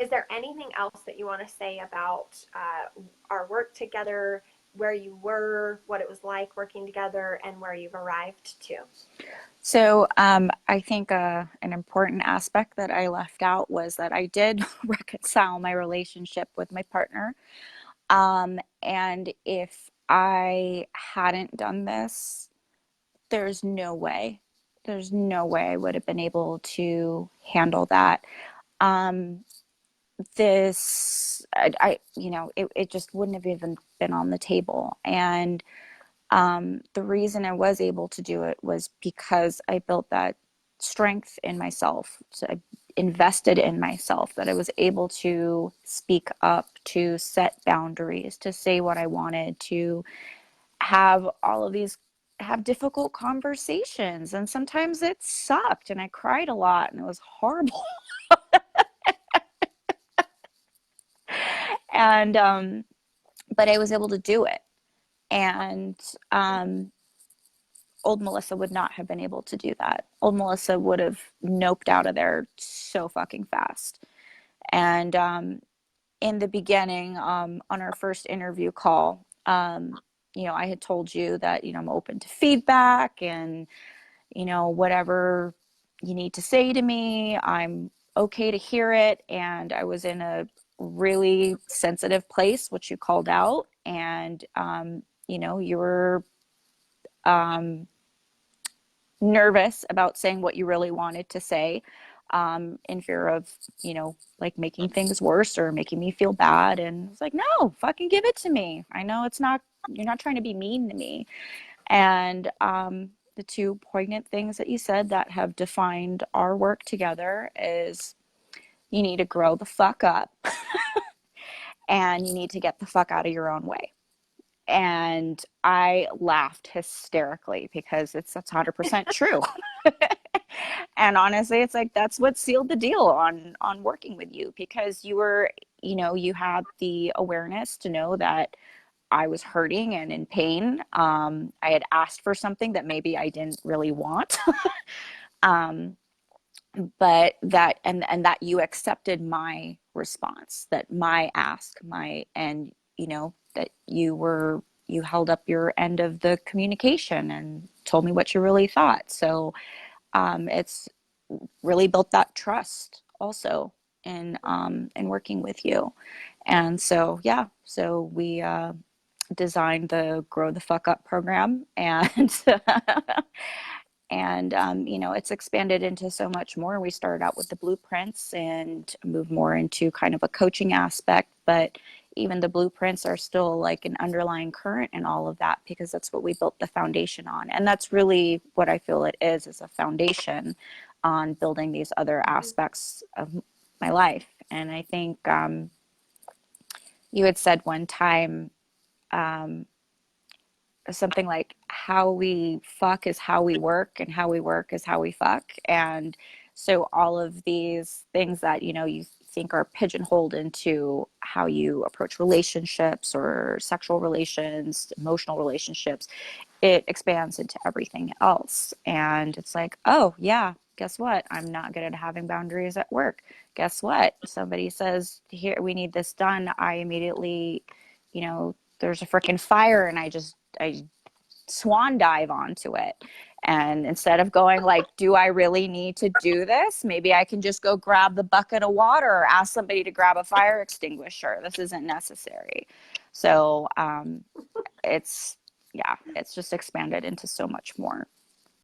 Is there anything else that you want to say about our work together, where you were, what it was like working together, and where you've arrived to? So I think an important aspect that I left out was that I did reconcile my relationship with my partner. And if I hadn't done this, there's no way, there's no way I would have been able to handle that. Um, it just wouldn't have even been on the table. And the reason I was able to do it was because I built that strength in myself. So I invested in myself, that I was able to speak up, to set boundaries, to say what I wanted, to have all of these, have difficult conversations. And sometimes it sucked and I cried a lot and it was horrible. And, but I was able to do it. And, old Melissa would not have been able to do that. Old Melissa would have noped out of there so fucking fast. And in the beginning, on our first interview call, I had told you that, I'm open to feedback and, whatever you need to say to me, I'm okay to hear it. And I was in a really sensitive place, which you called out. And, you were um, nervous about saying what you really wanted to say, in fear of, like making things worse or making me feel bad. And it's like, no, fucking give it to me. I know you're not trying to be mean to me. And the two poignant things that you said that have defined our work together is you need to grow the fuck up and you need to get the fuck out of your own way. And I laughed hysterically because that's 100% true. And honestly, it's like that's what sealed the deal on working with you, because you had the awareness to know that I was hurting and in pain. I had asked for something that maybe I didn't really want. um, but that you accepted my response, that my ask, and that you held up your end of the communication and told me what you really thought. So it's really built that trust also in working with you. And so yeah, so we designed the Grow the Fuck Up program, and and it's expanded into so much more. We started out with the blueprints and moved more into kind of a coaching aspect, but even the blueprints are still like an underlying current in all of that, because that's what we built the foundation on. And that's really what I feel it is a foundation on building these other aspects of my life. And I think you had said one time, um, something like, how we fuck is how we work and how we work is how we fuck. And so all of these things that you think are pigeonholed into how you approach relationships or sexual relations, emotional relationships, it expands into everything else. And it's like, oh yeah, guess what, I'm not good at having boundaries at work. Guess what, somebody says, here, we need this done, I immediately, there's a freaking fire, and I swan dive onto it. And instead of going like, do I really need to do this? Maybe I can just go grab the bucket of water or ask somebody to grab a fire extinguisher. This isn't necessary. So it's, yeah, it's just expanded into so much more.